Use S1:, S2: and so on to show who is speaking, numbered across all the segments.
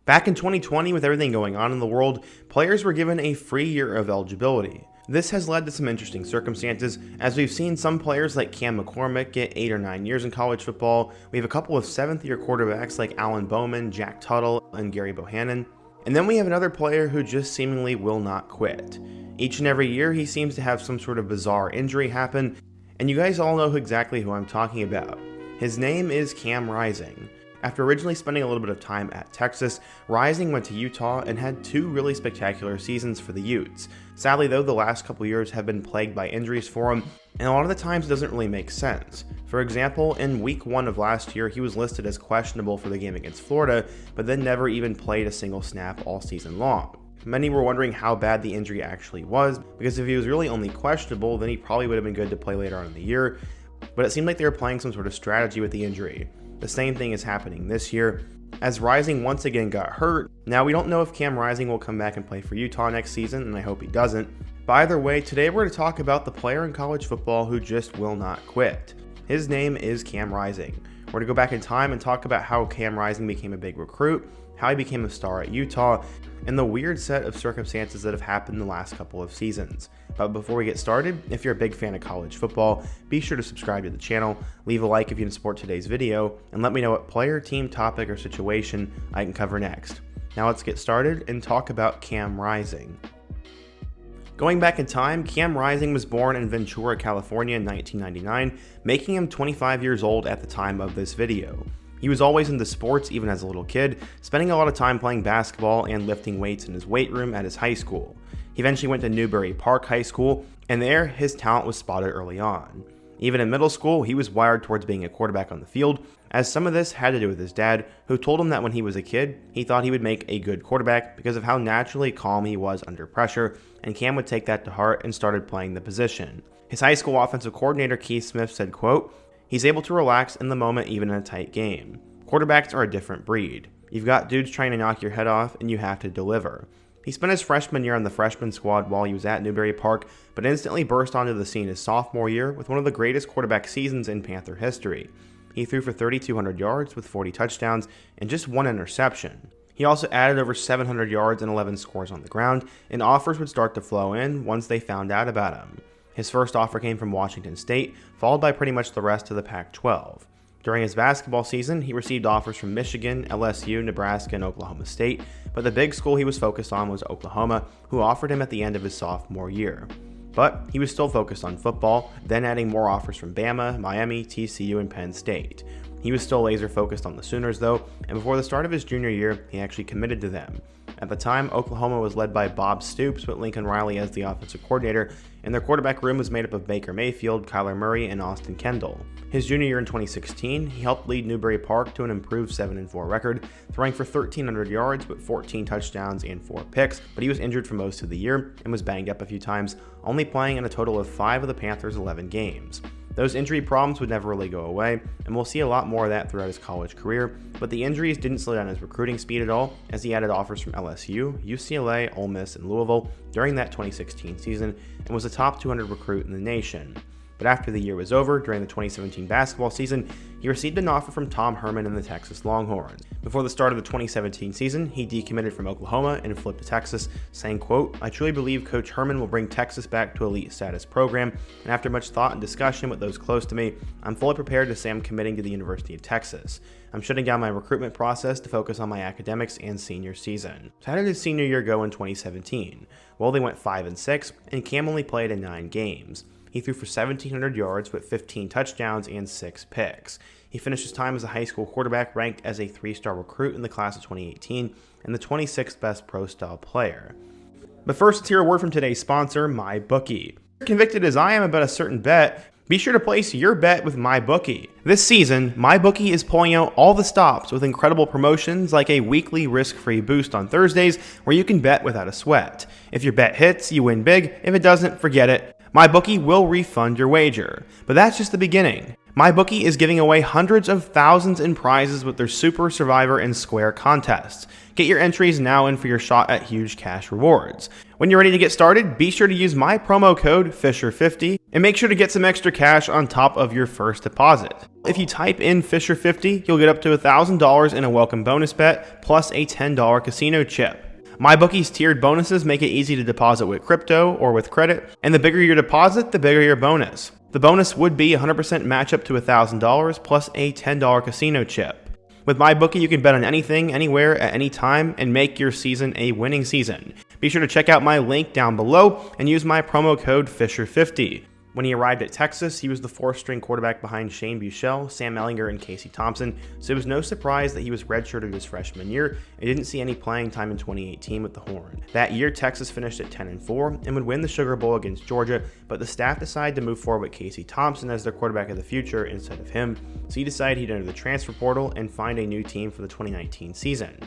S1: Back in 2020, with everything going on in the world, players were given a free year of eligibility. This has led to some interesting circumstances, as we've seen some players like Cam McCormick get 8 or 9 years in college football. We have a couple of 7th-year quarterbacks like Alan Bowman, Jack Tuttle, and Gary Bohannon. And then we have another player who just seemingly will not quit. Each and every year, he seems to have some sort of bizarre injury happen, and you guys all know exactly who I'm talking about. His name is Cam Rising. After originally spending a little bit of time at Texas, Rising went to Utah and had 2 really spectacular seasons for the Utes. Sadly though, the last couple years have been plagued by injuries for him, and a lot of the times it doesn't really make sense. For example, in week 1 of last year, he was listed as questionable for the game against Florida, but then never even played a single snap all season long. Many were wondering how bad the injury actually was, because if he was really only questionable, then he probably would have been good to play later on in the year, but it seemed like they were playing some sort of strategy with the injury. The same thing is happening this year, as Rising once again got hurt. Now we don't know if Cam Rising will come back and play for Utah next season, and I hope he doesn't. But either way, today we're going to talk about the player in college football who just will not quit. His name is Cam Rising. We're going to go back in time and talk about how Cam Rising became a big recruit, how he became a star at Utah, and the weird set of circumstances that have happened the last couple of seasons. But before we get started, if you're a big fan of college football, be sure to subscribe to the channel, leave a like if you can support today's video, and let me know what player, team, topic, or situation I can cover next. Now let's get started and talk about Cam Rising. Going back in time, Cam Rising was born in Ventura, California in 1999, making him 25 years old at the time of this video. He was always into sports even as a little kid, spending a lot of time playing basketball and lifting weights in his weight room at his high school. He eventually went to Newbury Park High School, and there his talent was spotted early on. Even in middle school, he was wired towards being a quarterback on the field, as some of this had to do with his dad, who told him that when he was a kid, he thought he would make a good quarterback because of how naturally calm he was under pressure, and Cam would take that to heart and started playing the position. His high school offensive coordinator Keith Smith said, quote, "He's able to relax in the moment even in a tight game. Quarterbacks are a different breed. You've got dudes trying to knock your head off and you have to deliver." He spent his freshman year on the freshman squad while he was at Newbury Park, but instantly burst onto the scene his sophomore year with one of the greatest quarterback seasons in Panther history. He threw for 3,200 yards with 40 touchdowns and just 1 interception. He also added over 700 yards and 11 scores on the ground, and offers would start to flow in once they found out about him. His first offer came from Washington State, followed by pretty much the rest of the Pac-12. During his basketball season, he received offers from Michigan, LSU, Nebraska, and Oklahoma State, but the big school he was focused on was Oklahoma, who offered him at the end of his sophomore year. But he was still focused on football, then adding more offers from Bama, Miami, TCU, and Penn State. He was still laser focused on the Sooners though, and before the start of his junior year, he actually committed to them. At the time, Oklahoma was led by Bob Stoops with Lincoln Riley as the offensive coordinator, and their quarterback room was made up of Baker Mayfield, Kyler Murray, and Austin Kendall. His junior year in 2016, he helped lead Newbury Park to an improved 7-4 record, throwing for 1,300 yards with 14 touchdowns and 4 picks, but he was injured for most of the year and was banged up a few times, only playing in a total of 5 of the Panthers' 11 games. Those injury problems would never really go away, and we'll see a lot more of that throughout his college career, but the injuries didn't slow down his recruiting speed at all, as he added offers from LSU, UCLA, Ole Miss, and Louisville during that 2016 season, and was a top 200 recruit in the nation. But after the year was over, during the 2017 basketball season, he received an offer from Tom Herman and the Texas Longhorns. Before the start of the 2017 season, he decommitted from Oklahoma and flipped to Texas, saying, quote, "I truly believe Coach Herman will bring Texas back to elite status program, and after much thought and discussion with those close to me, I'm fully prepared to say I'm committing to the University of Texas. I'm shutting down my recruitment process to focus on my academics and senior season." So how did his senior year go in 2017? Well, they went 5-6, and Cam only played in 9 games. He threw for 1,700 yards with 15 touchdowns and 6 picks. He finished his time as a high school quarterback ranked as a 3-star recruit in the class of 2018 and the 26th best pro-style player. But first, let's hear a word from today's sponsor, MyBookie. Convicted as I am about a certain bet, be sure to place your bet with MyBookie. This season, MyBookie is pulling out all the stops with incredible promotions like a weekly risk-free boost on Thursdays where you can bet without a sweat. If your bet hits, you win big. If it doesn't, forget it. MyBookie will refund your wager. But that's just the beginning. MyBookie is giving away hundreds of thousands in prizes with their Super, Survivor, and Square contests. Get your entries now in for your shot at huge cash rewards. When you're ready to get started, be sure to use my promo code FISHER50. And make sure to get some extra cash on top of your first deposit. If you type in Fisher50, you'll get up to $1,000 in a welcome bonus bet, plus a $10 casino chip. MyBookie's tiered bonuses make it easy to deposit with crypto or with credit, and the bigger your deposit, the bigger your bonus. The bonus would be 100% match up to $1,000 plus a $10 casino chip. With MyBookie, you can bet on anything, anywhere, at any time, and make your season a winning season. Be sure to check out my link down below and use my promo code Fisher50. When he arrived at Texas, he was the fourth-string quarterback behind Shane Buechele, Sam Ehlinger, and Casey Thompson, so it was no surprise that he was redshirted his freshman year and didn't see any playing time in 2018 with the Horn. That year, Texas finished at 10-4 and would win the Sugar Bowl against Georgia, but the staff decided to move forward with Casey Thompson as their quarterback of the future instead of him, so he decided he'd enter the transfer portal and find a new team for the 2019 season.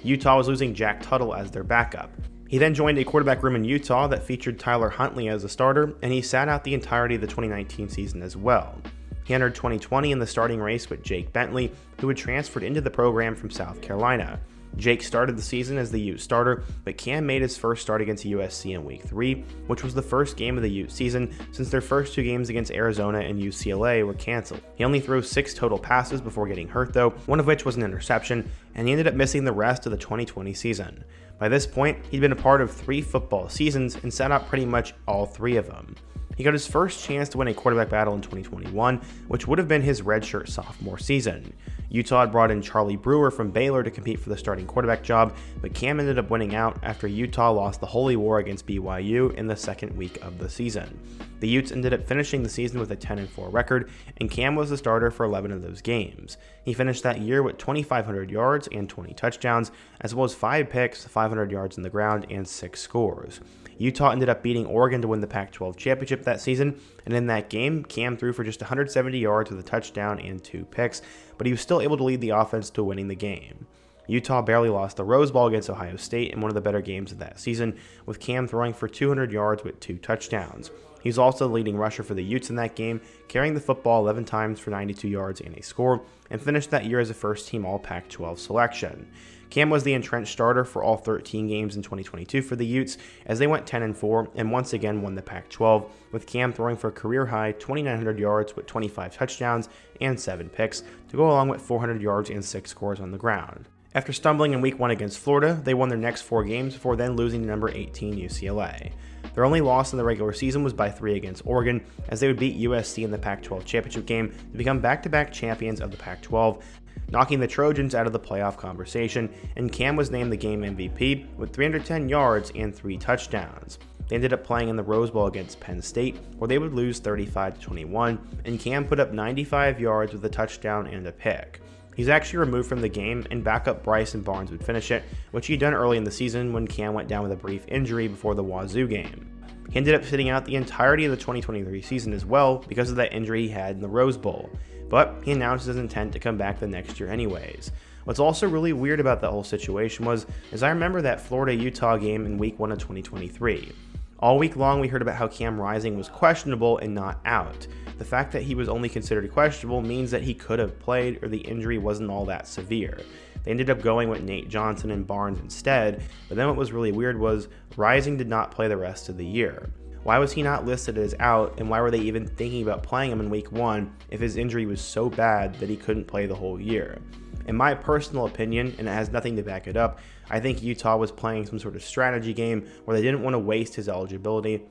S1: Utah was losing Jack Tuttle as their backup. He then joined a quarterback room in Utah that featured Tyler Huntley as a starter, and he sat out the entirety of the 2019 season as well. He entered 2020 in the starting race with Jake Bentley, who had transferred into the program from South Carolina. Jake started the season as the Ute starter, but Cam made his first start against USC in Week 3, which was the first game of the Ute season since their first two games against Arizona and UCLA were canceled. He only threw 6 total passes before getting hurt though, one of which was an interception, and he ended up missing the rest of the 2020 season. By this point, he'd been a part of 3 football seasons and sat out pretty much all 3 of them. He got his first chance to win a quarterback battle in 2021, which would have been his redshirt sophomore season. Utah had brought in Charlie Brewer from Baylor to compete for the starting quarterback job, but Cam ended up winning out after Utah lost the Holy War against BYU in the second week of the season. The Utes ended up finishing the season with a 10-4 record, and Cam was the starter for 11 of those games. He finished that year with 2,500 yards and 20 touchdowns, as well as 5 picks, 500 yards on the ground, and 6 scores. Utah ended up beating Oregon to win the Pac-12 championship that season, and in that game, Cam threw for just 170 yards with a touchdown and 2 picks, but he was still able to lead the offense to winning the game. Utah barely lost the Rose Bowl against Ohio State in one of the better games of that season, with Cam throwing for 200 yards with 2 touchdowns. He was also the leading rusher for the Utes in that game, carrying the football 11 times for 92 yards and a score, and finished that year as a first-team All-Pac-12 selection. Cam was the entrenched starter for all 13 games in 2022 for the Utes, as they went 10-4 and once again won the Pac-12, with Cam throwing for a career-high 2,900 yards with 25 touchdowns and 7 picks, to go along with 400 yards and 6 scores on the ground. After stumbling in Week 1 against Florida, they won their next 4 games before then losing to number 18 UCLA. Their only loss in the regular season was by 3 against Oregon, as they would beat USC in the Pac-12 championship game to become back-to-back champions of the Pac-12, knocking the Trojans out of the playoff conversation, and Cam was named the game MVP with 310 yards and 3 touchdowns. They ended up playing in the Rose Bowl against Penn State, where they would lose 35-21, and Cam put up 95 yards with a touchdown and a pick. He's actually removed from the game, and backup Bryson Barnes would finish it, which he'd done early in the season when Cam went down with a brief injury before the Wazoo game. He ended up sitting out the entirety of the 2023 season as well because of that injury he had in the Rose Bowl, but he announced his intent to come back the next year anyways. What's also really weird about that whole situation is I remember that Florida-Utah game in Week 1 of 2023. All week long we heard about how Cam Rising was questionable and not out. The fact that he was only considered questionable means that he could have played or the injury wasn't all that severe. They ended up going with Nate Johnson and Barnes instead, but then what was really weird was Rising did not play the rest of the year. Why was he not listed as out, and why were they even thinking about playing him in Week 1 if his injury was so bad that he couldn't play the whole year? In my personal opinion, and it has nothing to back it up, I think Utah was playing some sort of strategy game where they didn't want to waste his eligibility,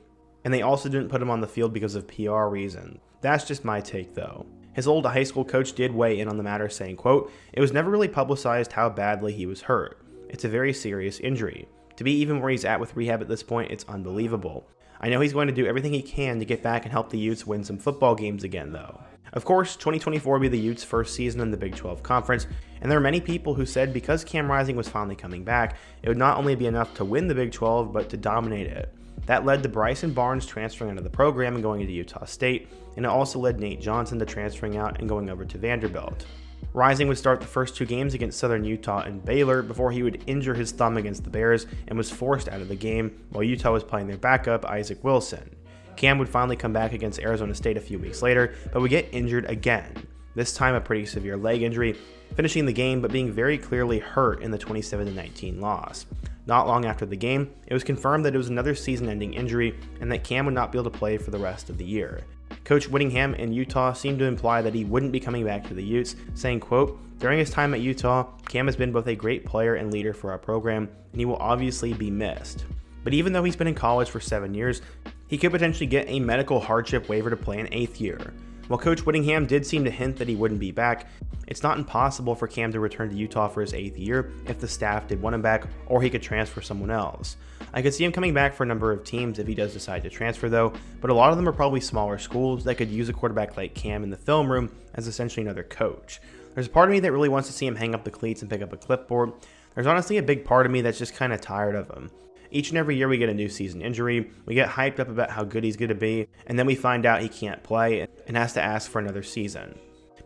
S1: and they also didn't put him on the field because of PR reasons. That's just my take though. His old high school coach did weigh in on the matter, saying, quote, "It was never really publicized how badly he was hurt. It's a very serious injury. To be even where he's at with rehab at this point, it's unbelievable. I know he's going to do everything he can to get back and help the Utes win some football games again though." Of course, 2024 will be the Utes' first season in the Big 12 Conference, and there are many people who said because Cam Rising was finally coming back, it would not only be enough to win the Big 12, but to dominate it. That led to Bryson Barnes transferring out of the program and going into Utah State, and it also led Nate Johnson to transferring out and going over to Vanderbilt. Rising would start the first 2 games against Southern Utah and Baylor before he would injure his thumb against the Bears and was forced out of the game while Utah was playing their backup, Isaac Wilson. Cam would finally come back against Arizona State a few weeks later, but would get injured again. This time a pretty severe leg injury, finishing the game but being very clearly hurt in the 27-19 loss. Not long after the game, it was confirmed that it was another season-ending injury and that Cam would not be able to play for the rest of the year. Coach Whittingham in Utah seemed to imply that he wouldn't be coming back to the Utes, saying, quote, "During his time at Utah, Cam has been both a great player and leader for our program, and he will obviously be missed." But even though he's been in college for 7 years, he could potentially get a medical hardship waiver to play an 8th year. While Coach Whittingham did seem to hint that he wouldn't be back, it's not impossible for Cam to return to Utah for his 8th year if the staff did want him back, or he could transfer someone else. I could see him coming back for a number of teams if he does decide to transfer though, but a lot of them are probably smaller schools that could use a quarterback like Cam in the film room as essentially another coach. There's a part of me that really wants to see him hang up the cleats and pick up a clipboard. There's honestly a big part of me that's just kind of tired of him. Each and every year we get a new season injury, we get hyped up about how good he's going to be, and then we find out he can't play and has to ask for another season.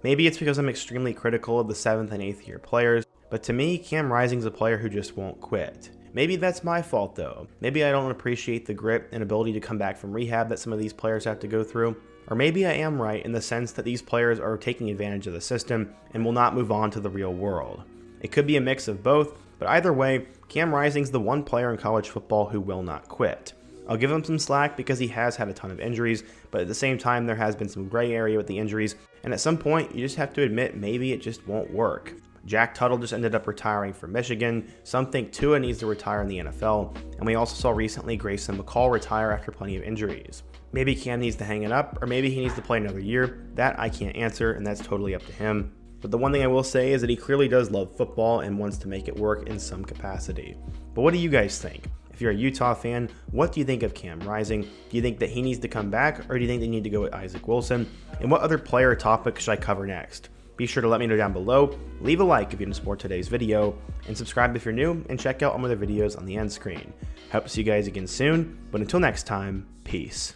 S1: Maybe it's because I'm extremely critical of the 7th and 8th year players, but to me, Cam Rising's a player who just won't quit. Maybe that's my fault though. Maybe I don't appreciate the grit and ability to come back from rehab that some of these players have to go through. Or maybe I am right in the sense that these players are taking advantage of the system and will not move on to the real world. It could be a mix of both, but either way, Cam Rising's the one player in college football who will not quit. I'll give him some slack because he has had a ton of injuries, but at the same time there has been some gray area with the injuries, and at some point you just have to admit maybe it just won't work. Jack Tuttle just ended up retiring from Michigan, some think Tua needs to retire in the NFL, and we also saw recently Grayson McCall retire after plenty of injuries. Maybe Cam needs to hang it up, or maybe he needs to play another year. That I can't answer, and that's totally up to him. But the one thing I will say is that he clearly does love football and wants to make it work in some capacity. But what do you guys think? If you're a Utah fan, what do you think of Cam Rising? Do you think that he needs to come back, or do you think they need to go with Isaac Wilson? And what other player topic should I cover next? Be sure to let me know down below, leave a like if you want to support today's video, and subscribe if you're new, and check out all my other videos on the end screen. Hope to see you guys again soon, but until next time, peace.